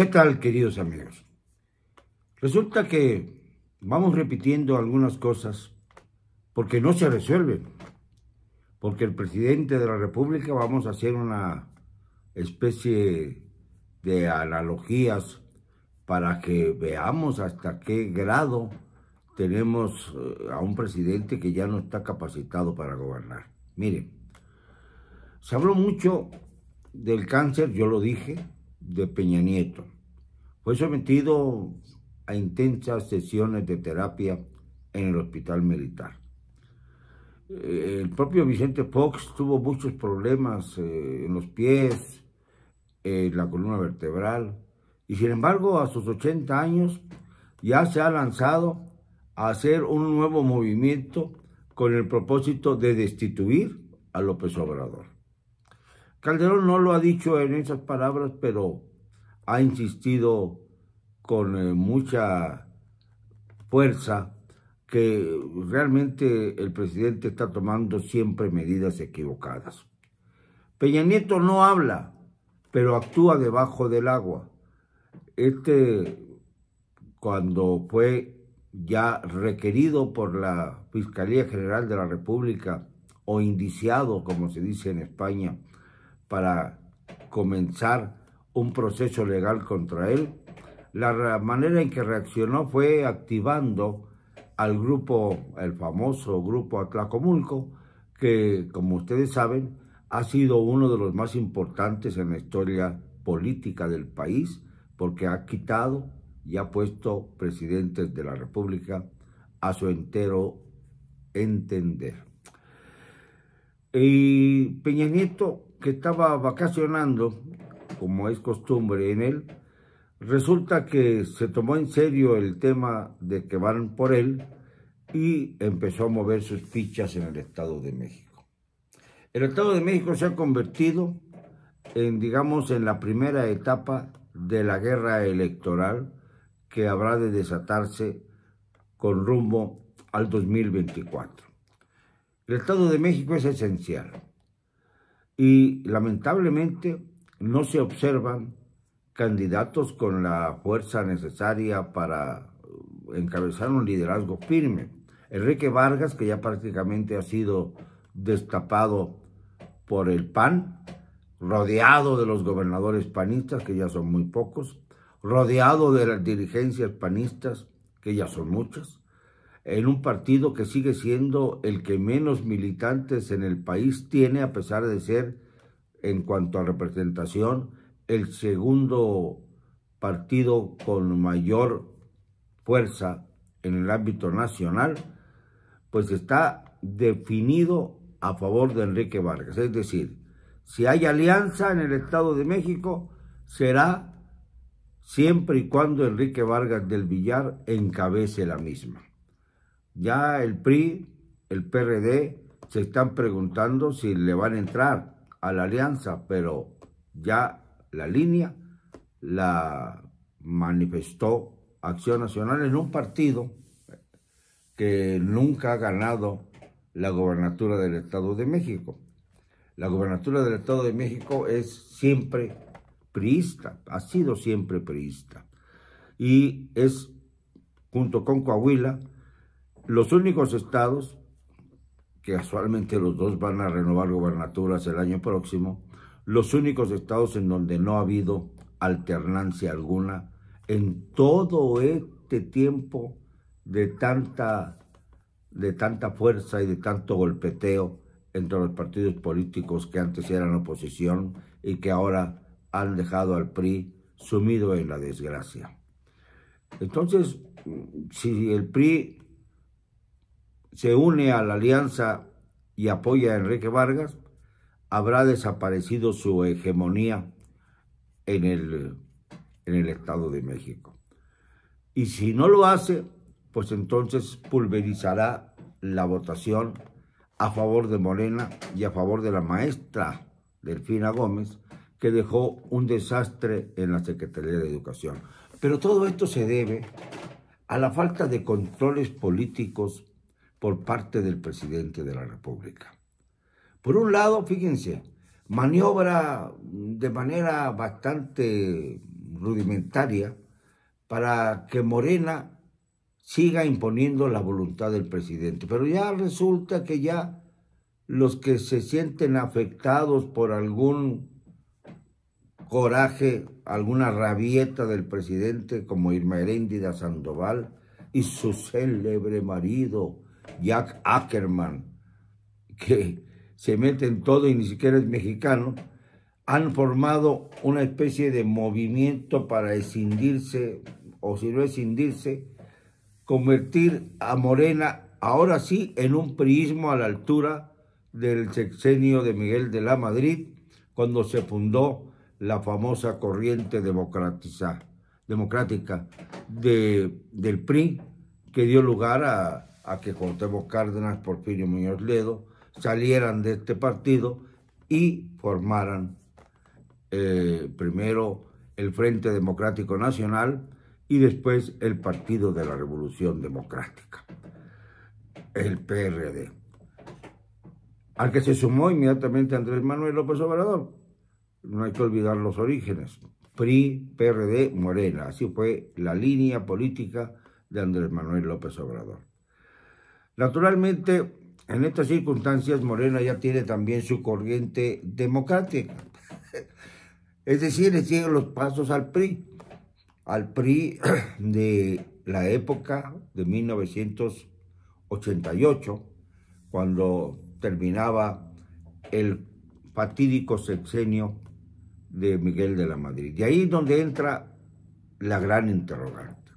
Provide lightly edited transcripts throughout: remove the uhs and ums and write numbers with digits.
¿Qué tal, queridos amigos? Resulta que vamos repitiendo algunas cosas porque no se resuelven. Porque el presidente de la República, vamos a hacer una especie de analogías para que veamos hasta qué grado tenemos a un presidente que ya no está capacitado para gobernar. Miren, se habló mucho del cáncer, yo lo dije, de Peña Nieto. Fue sometido a intensas sesiones de terapia en el hospital militar. El propio Vicente Fox tuvo muchos problemas en los pies, en la columna vertebral, y sin embargo a sus 80 años ya se ha lanzado a hacer un nuevo movimiento con el propósito de destituir a López Obrador. Calderón no lo ha dicho en esas palabras, pero ha insistido con mucha fuerza que realmente el presidente está tomando siempre medidas equivocadas. Peña Nieto no habla, pero actúa debajo del agua. Cuando fue ya requerido por la Fiscalía General de la República, o indiciado, como se dice en España, para comenzar un proceso legal contra él, la manera en que reaccionó fue activando al grupo, el famoso grupo Atlacomulco, que, como ustedes saben, ha sido uno de los más importantes en la historia política del país, porque ha quitado y ha puesto presidentes de la República a su entero entender. Y Peña Nieto, que estaba vacacionando, como es costumbre en él, resulta que se tomó en serio el tema de que van por él y empezó a mover sus fichas en el Estado de México. El Estado de México se ha convertido en, digamos, en la primera etapa de la guerra electoral que habrá de desatarse con rumbo al 2024. El Estado de México es esencial y lamentablemente no se observan candidatos con la fuerza necesaria para encabezar un liderazgo firme. Enrique Vargas, que ya prácticamente ha sido destapado por el PAN, rodeado de los gobernadores panistas, que ya son muy pocos, rodeado de las dirigencias panistas, que ya son muchas, en un partido que sigue siendo el que menos militantes en el país tiene, a pesar de ser, en cuanto a representación, el segundo partido con mayor fuerza en el ámbito nacional, pues está definido a favor de Enrique Vargas. Es decir, si hay alianza en el Estado de México, será siempre y cuando Enrique Vargas del Villar encabece la misma. Ya el PRI, el PRD, se están preguntando si le van a entrar a la alianza, pero ya la línea la manifestó Acción Nacional en un partido que nunca ha ganado la gobernatura del Estado de México. La gobernatura del Estado de México es siempre priista, ha sido siempre priista. Y es, junto con Coahuila, los únicos estados, que casualmente los dos van a renovar gobernaturas el año próximo, los únicos estados en donde no ha habido alternancia alguna en todo este tiempo de tanta fuerza y de tanto golpeteo entre los partidos políticos que antes eran oposición y que ahora han dejado al PRI sumido en la desgracia. Entonces, si el PRI se une a la alianza y apoya a Enrique Vargas, habrá desaparecido su hegemonía en el Estado de México. Y si no lo hace, pues entonces pulverizará la votación a favor de Morena y a favor de la maestra Delfina Gómez, que dejó un desastre en la Secretaría de Educación. Pero todo esto se debe a la falta de controles políticos por parte del presidente de la República. Por un lado, fíjense, maniobra de manera bastante rudimentaria para que Morena siga imponiendo la voluntad del presidente. Pero ya resulta que ya los que se sienten afectados por algún coraje, alguna rabieta del presidente, como Irma Heréndida Sandoval y su célebre marido, Jack Ackerman, que se mete en todo y ni siquiera es mexicano, han formado una especie de movimiento para escindirse, o si no escindirse, convertir a Morena, ahora sí, en un priismo a la altura del sexenio de Miguel de la Madrid, cuando se fundó la famosa corriente democrática del PRI, que dio lugar a que Cuauhtémoc Cárdenas, Porfirio Muñoz Ledo, salieran de este partido y formaran primero el Frente Democrático Nacional y después el Partido de la Revolución Democrática, el PRD, al que se sumó inmediatamente Andrés Manuel López Obrador. No hay que olvidar los orígenes: PRI, PRD, Morena. Así fue la línea política de Andrés Manuel López Obrador. Naturalmente, en estas circunstancias, Morena ya tiene también su corriente democrática. Es decir, le siguen los pasos al PRI de la época de 1988, cuando terminaba el fatídico sexenio de Miguel de la Madrid. Y ahí es donde entra la gran interrogante.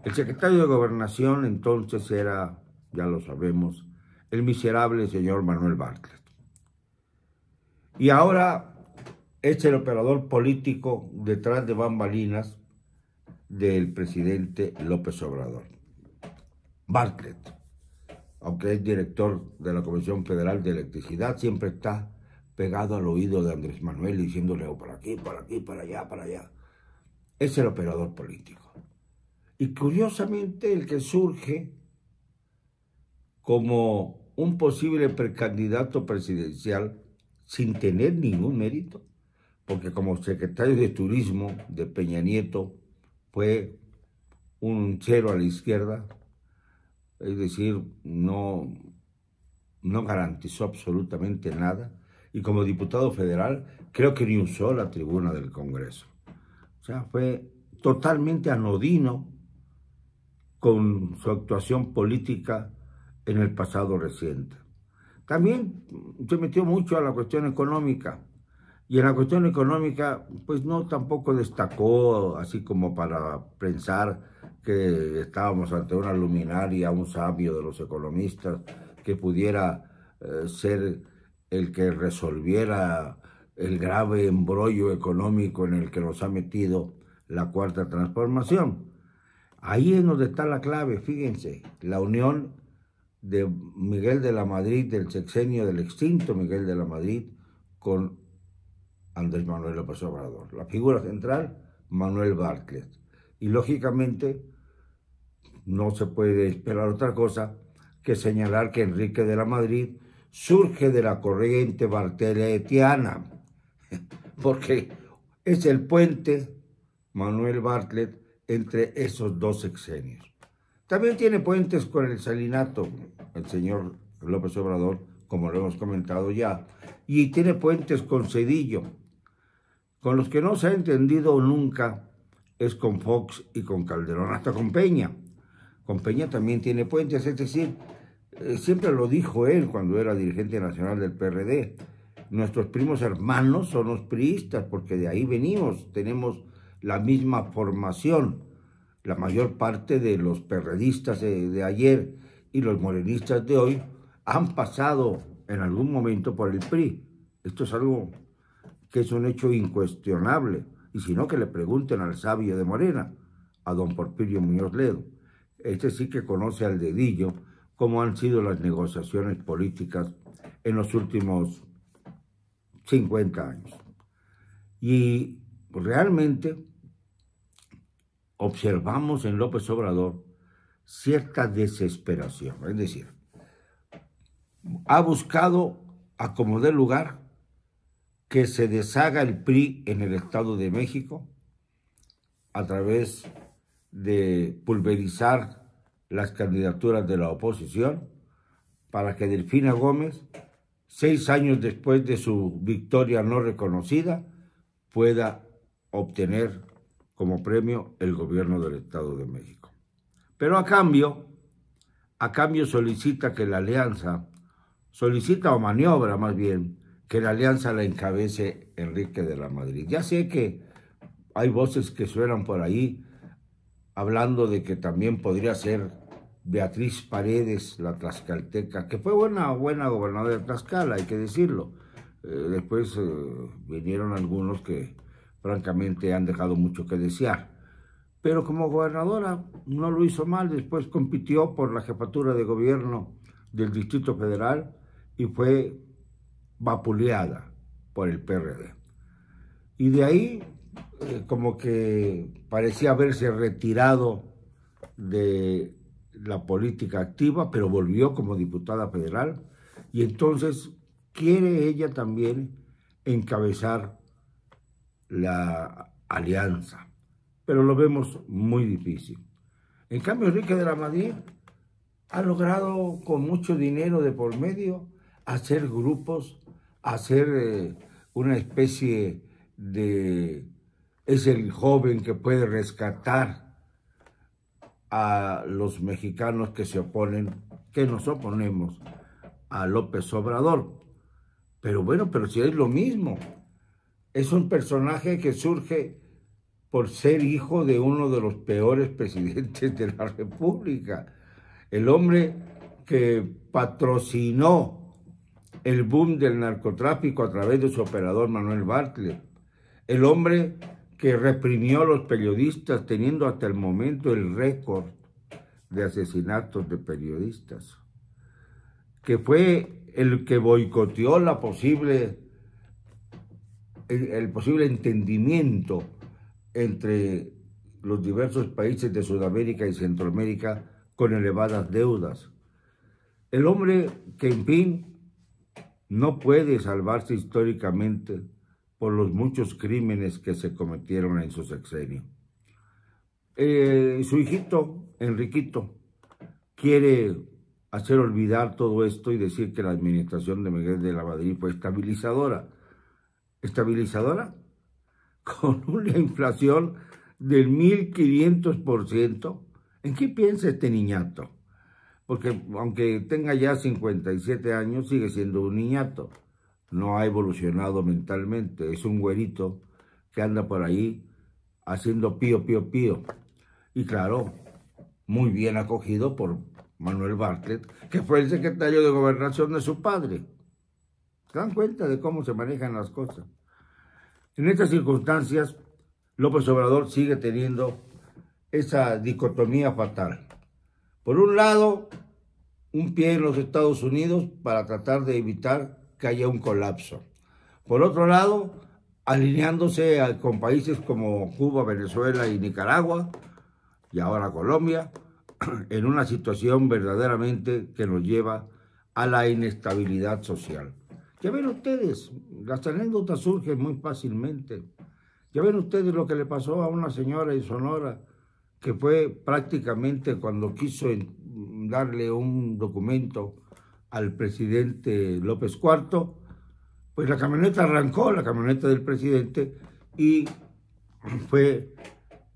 El secretario de Gobernación entonces era, ya lo sabemos, el miserable señor Manuel Bartlett. Y ahora es el operador político detrás de bambalinas del presidente López Obrador. Bartlett, aunque es director de la Comisión Federal de Electricidad, siempre está pegado al oído de Andrés Manuel, diciéndole por aquí, para allá, para allá. Es el operador político. Y curiosamente el que surge como un posible precandidato presidencial sin tener ningún mérito, porque como secretario de Turismo de Peña Nieto fue un cero a la izquierda, es decir, no garantizó absolutamente nada, y como diputado federal creo que ni usó la tribuna del Congreso. O sea, fue totalmente anodino con su actuación política en el pasado reciente. También se metió mucho a la cuestión económica, y en la cuestión económica pues no tampoco destacó así como para pensar que estábamos ante una luminaria, un sabio de los economistas que pudiera ser el que resolviera el grave embrollo económico en el que nos ha metido la Cuarta Transformación. Ahí es donde está la clave, fíjense, la unión de Miguel de la Madrid, del sexenio del extinto Miguel de la Madrid, con Andrés Manuel López Obrador. La figura central, Manuel Bartlett. Y lógicamente no se puede esperar otra cosa que señalar que Enrique de la Madrid surge de la corriente bartheletiana, porque es el puente, Manuel Bartlett, entre esos dos sexenios. También tiene puentes con el salinato, el señor López Obrador, como lo hemos comentado ya, y tiene puentes con Zedillo. Con los que no se ha entendido nunca es con Fox y con Calderón, hasta con Peña. Con Peña también tiene puentes, es decir, siempre lo dijo él cuando era dirigente nacional del PRD. Nuestros primos hermanos son los priistas, porque de ahí venimos, tenemos la misma formación. La mayor parte de los perredistas de ayer y los morenistas de hoy han pasado en algún momento por el PRI. Esto es algo que es un hecho incuestionable, y si no, que le pregunten al sabio de Morena, a don Porfirio Muñoz Ledo. Este sí que conoce al dedillo cómo han sido las negociaciones políticas en los últimos 50 años. Y realmente observamos en López Obrador cierta desesperación, es decir, ha buscado a como dé lugar que se deshaga el PRI en el Estado de México, a través de pulverizar las candidaturas de la oposición para que Delfina Gómez, 6 años después de su victoria no reconocida, pueda obtener como premio el gobierno del Estado de México. Pero a cambio solicita que la alianza, solicita o maniobra más bien, que la alianza la encabece Enrique de la Madrid. Ya sé que hay voces que suenan por ahí hablando de que también podría ser Beatriz Paredes, la tlaxcalteca, que fue buena gobernadora de Tlaxcala, hay que decirlo. Después vinieron algunos que francamente han dejado mucho que desear. Pero como gobernadora no lo hizo mal, después compitió por la jefatura de gobierno del Distrito Federal y fue vapuleada por el PRD. Y de ahí como que parecía haberse retirado de la política activa, pero volvió como diputada federal y entonces quiere ella también encabezar la alianza, pero lo vemos muy difícil. En cambio, Enrique de la Madrid ha logrado con mucho dinero de por medio hacer grupos, hacer una especie de... Es el joven que puede rescatar a los mexicanos que se oponen, que nos oponemos a López Obrador. Pero bueno, pero si es lo mismo. Es un personaje que surge por ser hijo de uno de los peores presidentes de la República. El hombre que patrocinó el boom del narcotráfico a través de su operador Manuel Bartlett. El hombre que reprimió a los periodistas, teniendo hasta el momento el récord de asesinatos de periodistas. Que fue el que boicoteó el posible entendimiento entre los diversos países de Sudamérica y Centroamérica con elevadas deudas. El hombre que, en fin, no puede salvarse históricamente por los muchos crímenes que se cometieron en su sexenio. Su hijito, Enriquito, quiere hacer olvidar todo esto y decir que la administración de Miguel de la Madrid fue estabilizadora. ¿Estabilizadora? Con una inflación del 1500%. ¿En qué piensa este niñato? Porque aunque tenga ya 57 años, sigue siendo un niñato. No ha evolucionado mentalmente. Es un güerito que anda por ahí haciendo pío, pío, pío. Y claro, muy bien acogido por Manuel Bartlett, que fue el secretario de Gobernación de su padre. ¿Se dan cuenta de cómo se manejan las cosas? En estas circunstancias, López Obrador sigue teniendo esa dicotomía fatal. Por un lado, un pie en los Estados Unidos para tratar de evitar que haya un colapso. Por otro lado, alineándose con países como Cuba, Venezuela y Nicaragua, y ahora Colombia, en una situación verdaderamente que nos lleva a la inestabilidad social. Ya ven ustedes, las anécdotas surgen muy fácilmente. Ya ven ustedes lo que le pasó a una señora en Sonora, que fue prácticamente cuando quiso darle un documento al presidente López IV, pues la camioneta arrancó, la camioneta del presidente, y fue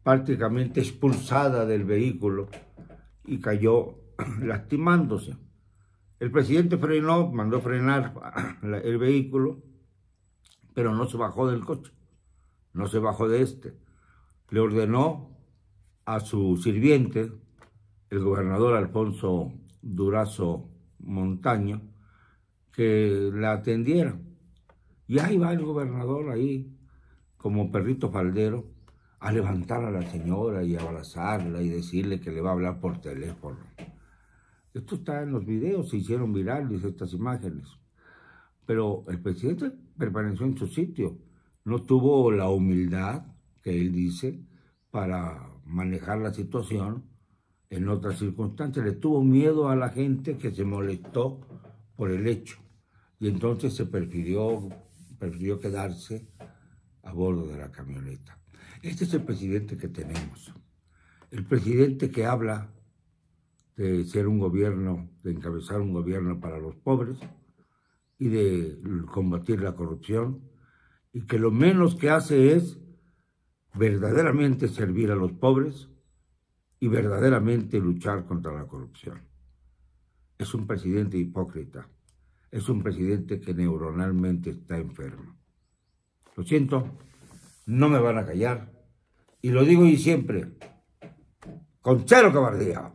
prácticamente expulsada del vehículo y cayó lastimándose. El presidente frenó, mandó frenar el vehículo, pero no se bajó del coche, no se bajó de este. Le ordenó a su sirviente, el gobernador Alfonso Durazo Montaño, que la atendiera. Y ahí va el gobernador ahí, como perrito faldero, a levantar a la señora y a abrazarla y decirle que le va a hablar por teléfono. Esto está en los videos, se hicieron virales estas imágenes. Pero el presidente permaneció en su sitio. No tuvo la humildad, que él dice, para manejar la situación en otras circunstancias. Le tuvo miedo a la gente que se molestó por el hecho. Y entonces se prefirió quedarse a bordo de la camioneta. Este es el presidente que tenemos. El presidente que habla de ser un gobierno, de encabezar un gobierno para los pobres y de combatir la corrupción, y que lo menos que hace es verdaderamente servir a los pobres y verdaderamente luchar contra la corrupción. Es un presidente hipócrita, es un presidente que neuronalmente está enfermo. Lo siento, no me van a callar, y lo digo y siempre, con cero cobardía.